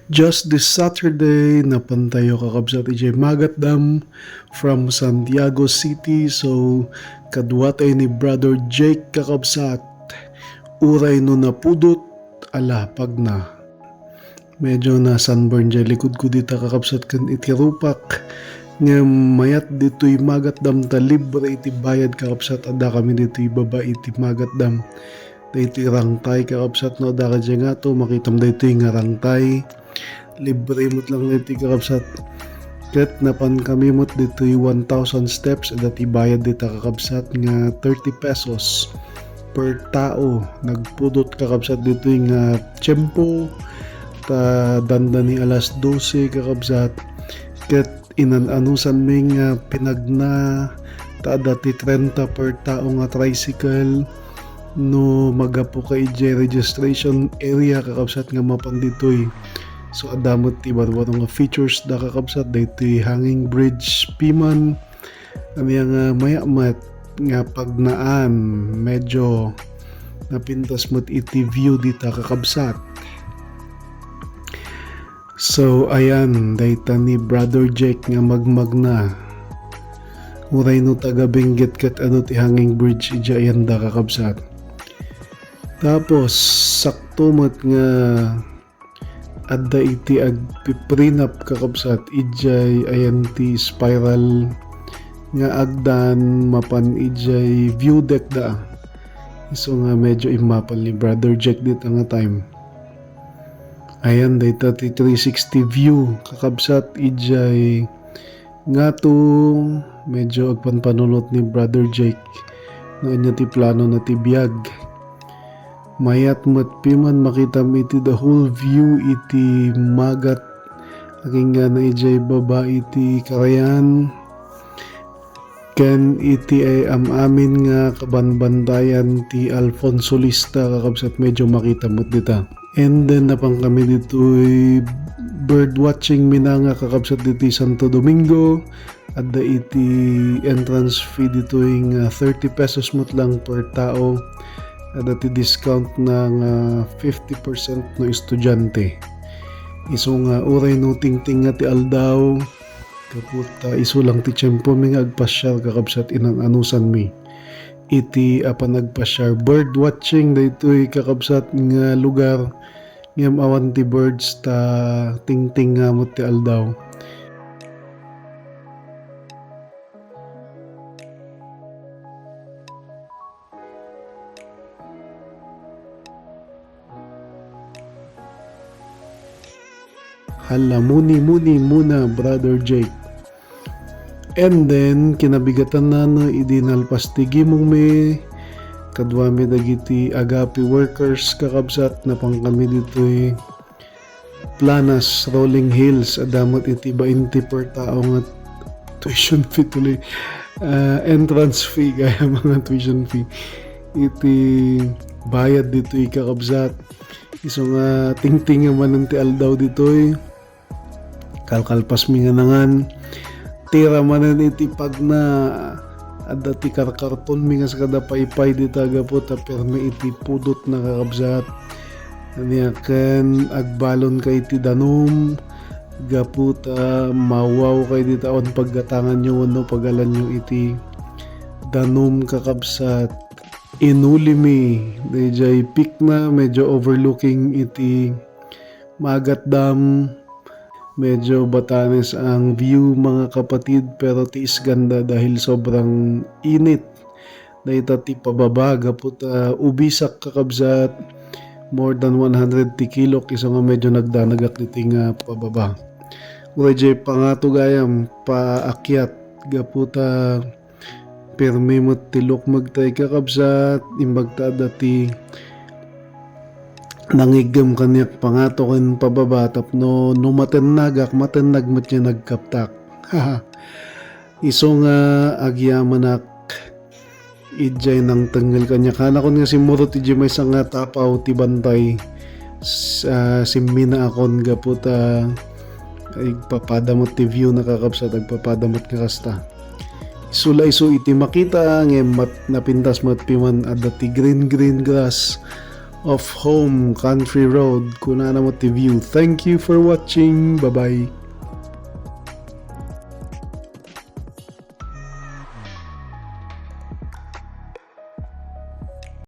Just this Saturday, napantayo kakabsat ijay Magat Dam from Santiago City. So, kadwatay ni Brother Jake kakabsat. Uray no napudot, ala pag na. Medyo na sunburn dyan likod ko dito kakabsat kan itirupak. Nga mayat dito'y Magat Dam ta libre iti bayad kakabsat. Ada kami dito'y baba iti Magat Dam. Dito rangtay kakabsat no ada ka dyan nga to. Makitam dito nga rangtay. Libre mo't lang iti kakabsat. Ket napan kami mo't dito'y 1,000 steps. Dati bayad dito kakabsat nga 30 pesos per tao. Nagpudot kakabsat dito'y nga tiyempo. Ta danda ni alas 12 kakabsat. Ket inananusan may nga pinagna ta dati 30 per tao nga tricycle no magapo kay registration area kakabsat nga mapan ditoy. So adamot ti barwaro nga features da kakabsat daytoy hanging bridge Piman kami nga mayamat nga pagnaan medyo napintas mo't iti view dita kakabsat. So ayan dayta ni Brother Jake nga magmag na uray no taga Benguet ket ano ti hanging bridge ija ayan da kakabsat. Tapos sakto mo't nga adda iti agpiprinap kakabsat ijay ayan ti spiral nga agdan mapan ijay view deck da. So nga medyo imapal ni Brother Jack dito nga time. Ayan dito ti 360 view kakabsat ijay nga to medyo agpanpanulot ni Brother Jake no anya ti plano na ti biyag. Mayat matpiman makita mo iti the whole view iti Magat aking nga na ijay baba iti Karayan ken iti ay amin nga kabanbandayan ti Alfonso Lista kakabsat medyo makita mo dita. And then napang kami dito'y bird watching minanga kakabsat diti Santo Domingo at da iti entrance fee dito'y 30 pesos mo't lang per tao. Dati discount ng 50% no estudyante. Iso nga uray no tingting nga ti aldaw kaputa iso lang ti tiyempo mi nga agpasyar kakabsat inang anusan mi. Iti apan nagpasyar bird watching daytoy kakabsat nga lugar ngem awan ti birds ta tingting nga mo ti aldaw. Hala muni muna Brother Jake. And then kinabigatan na no idinalpastigi mong may kadwa mi dagiti agapi workers kakabsat na pang kami dito'y Planas Rolling Hills adamot iti 20 per tao nga tuition fee tuloy entrance fee kaya mga tuition fee iti bayad dito'y kakabsat. Iso nga tingting man ti aldaw dito'y kalkalpas mi nga nangan tira manan iti pag na adda ti karkarton mi nga sa kada paypay di taga po ta permi iti pudot na kakabsat aniya ken agbalon kay iti danom gaputa mawaw kay di taon paggatangan nyo no pagalan nyo iti danom kakabsat inuli mi dayjay peak na medyo overlooking iti Magat Dam. Medyo Batanes ang view mga kapatid pero tiis ganda dahil sobrang init. Dahita ti pababa gapot ubisak kakabsat more than 100 kilok isa nga medyo nagdanagak niti nga pababa. Urejay pangato gayam paakyat gaputa permi mo tilok magtay kakabsat imbagta dati nangigam kanyak pangato ken pababa tapno no matennag mo niya nagkaptak. Iso nga agyamanak ijay nang tengel kanya kana kon nga si Murot ijay may nga tapaw ti bantay simmina akon gaputa igpapadamot ti view nakakabsat agpapadamot nga kasta. Isula iso iti makita ngem napintas mat piman adda ti green grass of home country road kuna na mo ti view. Thank you for watching. Bye bye.